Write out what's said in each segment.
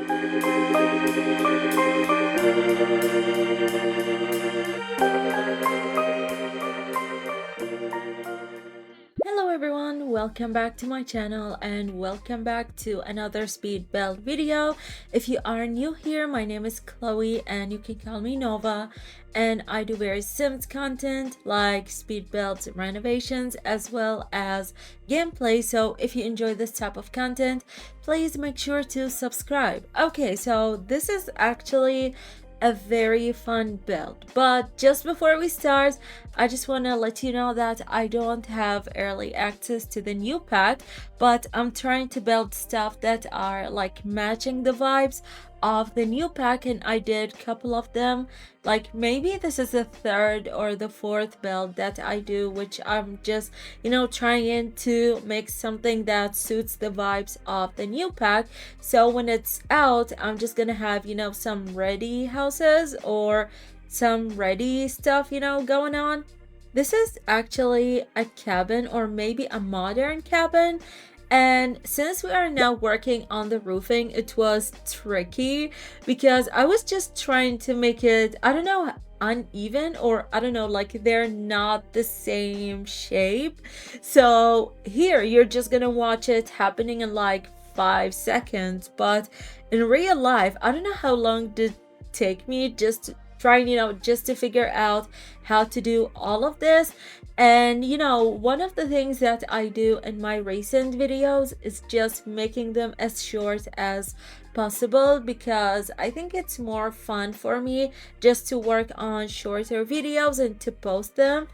Hello everyone, welcome back to my channel and welcome back to another speed build video. If you are new here, my name is Chloe and you can call me Nova, and I do very Sims content like speed builds, renovations, as well as gameplay. So if you enjoy this type of content, please make sure to subscribe. Okay, so this is actually a very fun build, but just before we start, I just want to let you know that I don't have early access to the new pack, but I'm trying to build stuff that are like matching the vibes of the new pack, and I did a couple of them. Like maybe this is the third or the fourth build that I do, which I'm just trying to make something that suits the vibes of the new pack. So when it's out, I'm just gonna have some ready houses or some ready stuff going on. This is actually a cabin, or maybe a modern cabin, and since we are now working on the roofing, it was tricky because I was just trying to make it, I don't know, uneven, or I don't know, like they're not the same shape. So here you're just gonna watch it happening in like 5 seconds, but in real life, I don't know how long did it take me just trying, just to figure out how to do all of this. And one of the things that I do in my recent videos is just making them as short as possible, because I think it's more fun for me just to work on shorter videos and to post them.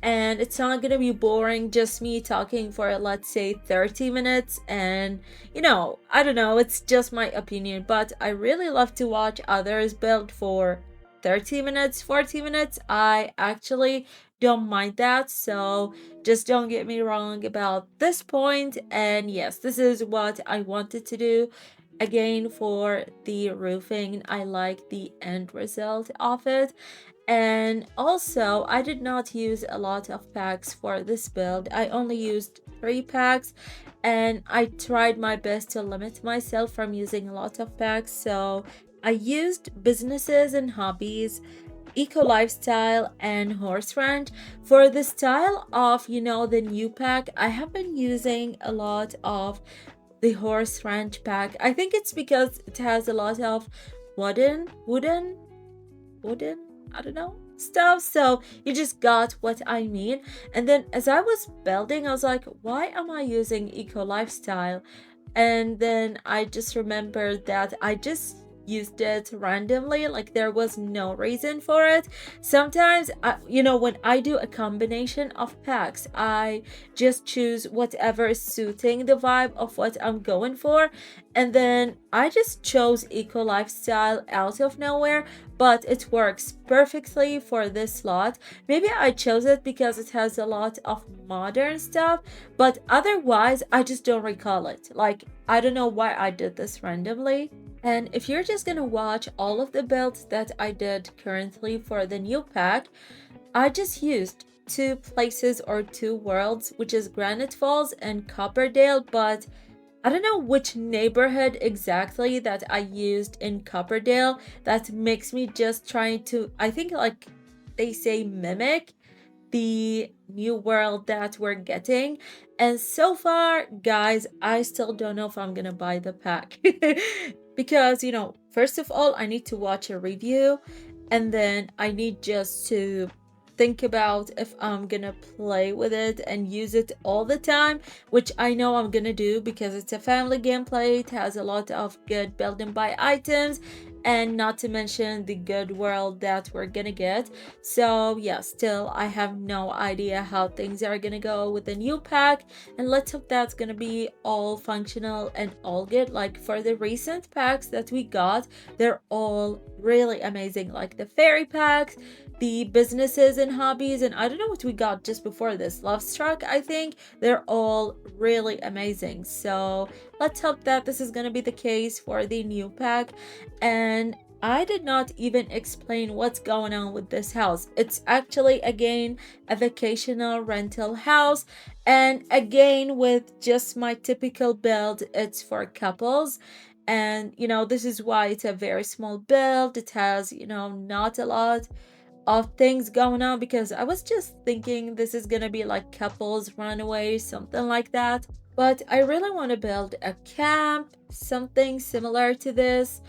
And it's not gonna be boring just me talking for, let's say, 30 minutes. And I don't know, it's just my opinion, but I really love to watch others build for 30 minutes, 40 minutes. I actually don't mind that, so just don't get me wrong about this point. And yes, this is what I wanted to do. Again, for the roofing, I like the end result of it. And also, I did not use a lot of packs for this build. I only used 3 packs, and I tried my best to limit myself from using a lot of packs. So I used businesses and hobbies, eco lifestyle, and horse ranch. For the style of the new pack, I have been using a lot of the horse ranch pack. I think it's because it has a lot of wooden, I don't know, stuff. So you just got what I mean. And then as I was building, I was like, why am I using eco lifestyle? And then I just remembered that I just used it randomly, like there was no reason for it. Sometimes when I do a combination of packs, I just choose whatever is suiting the vibe of what I'm going for. And then I just chose eco lifestyle out of nowhere, but it works perfectly for this slot. Maybe I chose it because it has a lot of modern stuff, but otherwise I just don't recall it. Like, I don't know why I did this randomly. And if you're just gonna watch all of the builds that I did currently for the new pack, I just used 2 places or 2 worlds, which is Granite Falls and Copperdale, but I don't know which neighborhood exactly that I used in Copperdale. That makes me just trying to, I think, like they say, mimic the new world that we're getting. And so far, guys, I still don't know if I'm gonna buy the pack. Because, first of all, I need to watch a review, and then I need just to think about if I'm gonna play with it and use it all the time, which I know I'm gonna do because it's a family gameplay. It has a lot of good building by items, and not to mention the good world that we're gonna get. So yeah, still I have no idea how things are gonna go with the new pack, and let's hope that's gonna be all functional and all good. Like for the recent packs that we got, they're all really amazing, like the fairy packs, the businesses and hobbies, and I don't know what we got just before this, Love Struck, I think. They're all really amazing. So let's hope that this is gonna be the case for the new pack. And I did not even explain what's going on with this house. It's actually, again, a vacational rental house, and again with just my typical build, it's for couples. And this is why it's a very small build. It has not a lot of things going on, because I was just thinking this is gonna be like couples runaway, something like that. But I really want to build a camp, something similar to this.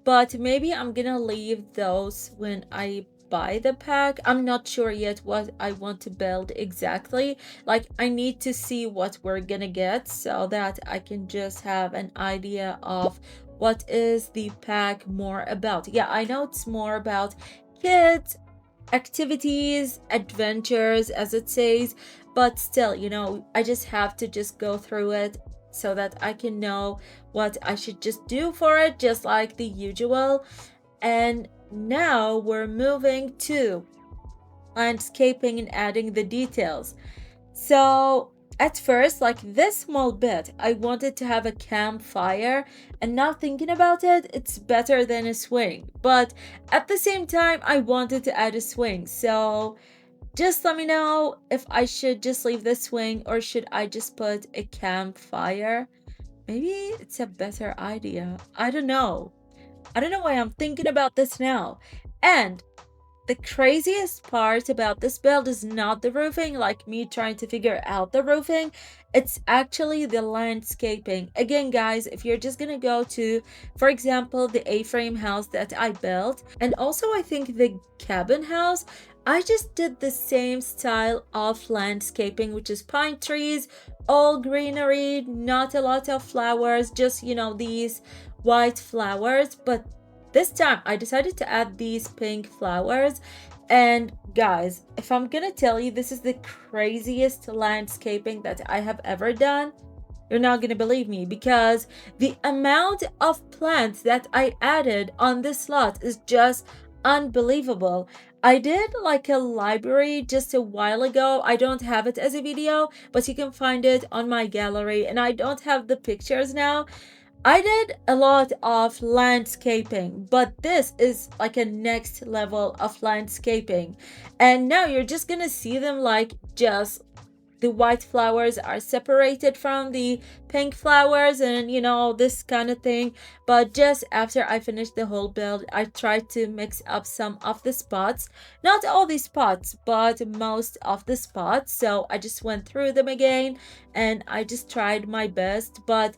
But maybe I'm gonna leave those when I buy the pack. I'm not sure yet what I want to build exactly. Like, I need to see what we're gonna get so that I can just have an idea of what is the pack more about. Yeah, I know it's more about kids, activities, adventures, as it says, but still, I just have to just go through it so that I can know what I should just do for it, just like the usual. And now we're moving to landscaping and adding the details. So at first, like this small bit, I wanted to have a campfire, and now thinking about it, it's better than a swing. But at the same time, I wanted to add a swing. So just let me know if I should just leave the swing or should I just put a campfire. Maybe it's a better idea. I don't know. I don't know why I'm thinking about this now. And the craziest part about this build is not the roofing, like me trying to figure out the roofing. It's actually the landscaping. Again, guys, if you're just gonna go to, for example, the A-frame house that I built, and also I think the cabin house, I just did the same style of landscaping, which is pine trees, all greenery, not a lot of flowers, just, these white flowers. But this time I decided to add these pink flowers. And guys, if I'm gonna tell you this is the craziest landscaping that I have ever done, you're not gonna believe me, because the amount of plants that I added on this lot is just unbelievable. I did like a library just a while ago. I don't have it as a video, but you can find it on my gallery, and I don't have the pictures now. I did a lot of landscaping, but this is like a next level of landscaping. And now you're just gonna see them like just the white flowers are separated from the pink flowers, and this kind of thing. But just after I finished the whole build, I tried to mix up some of the spots, not all the spots but most of the spots. So I just went through them again and I just tried my best. But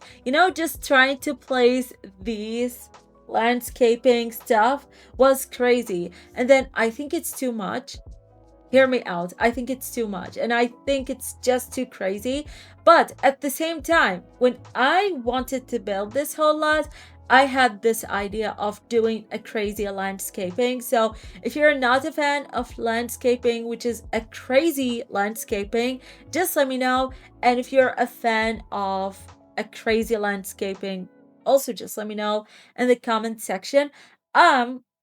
just trying to place these landscaping stuff was crazy. And then I think it's too much. Hear me out. I think it's too much, and I think it's just too crazy. But at the same time, when I wanted to build this whole lot, I had this idea of doing a crazy landscaping. So if you're not a fan of landscaping, which is a crazy landscaping, just let me know. And if you're a fan of a crazy landscaping, also just let me know in the comment section.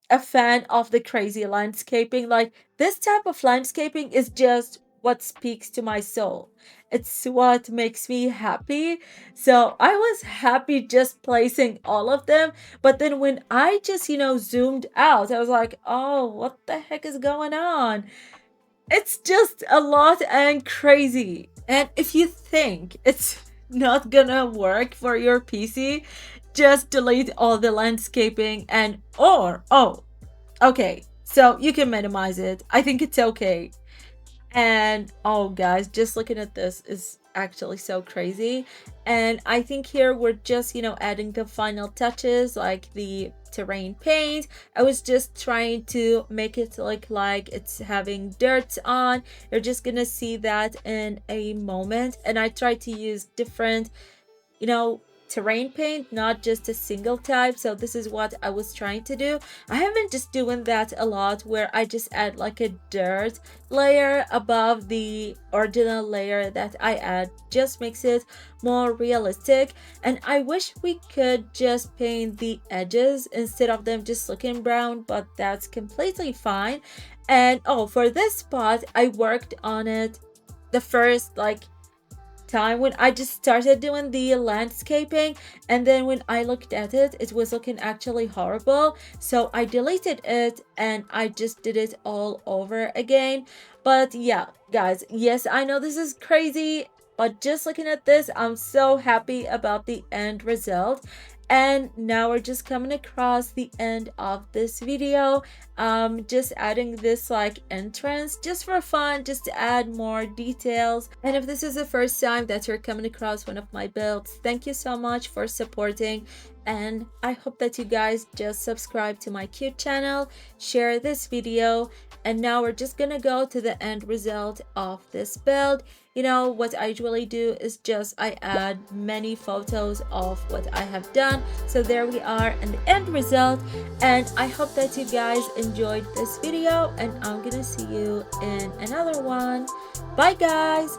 A fan of the crazy landscaping. Like, this type of landscaping is just what speaks to my soul. It's what makes me happy. So I was happy just placing all of them. But then when I just, zoomed out, I was like, oh, what the heck is going on? It's just a lot and crazy. And if you think it's not gonna work for your PC, just delete all the landscaping oh, okay, so you can minimize it. I think it's okay. And oh guys, just looking at this is actually so crazy. And I think here we're just adding the final touches, like the terrain paint. I was just trying to make it look like it's having dirt on. You're just gonna see that in a moment. And I tried to use different terrain paint, not just a single type. So this is what I was trying to do. I have been just doing that a lot, where I just add like a dirt layer above the original layer that I add. Just makes it more realistic. And I wish we could just paint the edges instead of them just looking brown, but that's completely fine. And oh, for this spot, I worked on it the first time when I just started doing the landscaping, and then when I looked at it, it was looking actually horrible. So I deleted it and I just did it all over again. But yeah, guys, yes, I know this is crazy, but just looking at this, I'm so happy about the end result. And now we're just coming across the end of this video. Just adding this like entrance just for fun, just to add more details. And if this is the first time that you're coming across one of my builds, thank you so much for supporting, and I hope that you guys just subscribe to my cute channel, share this video. And now we're just gonna go to the end result of this build. You know what I usually do is just I add many photos of what I have done. So there we are in the end result, and I hope that you guys enjoyed this video, and I'm gonna see you in another one. Bye guys.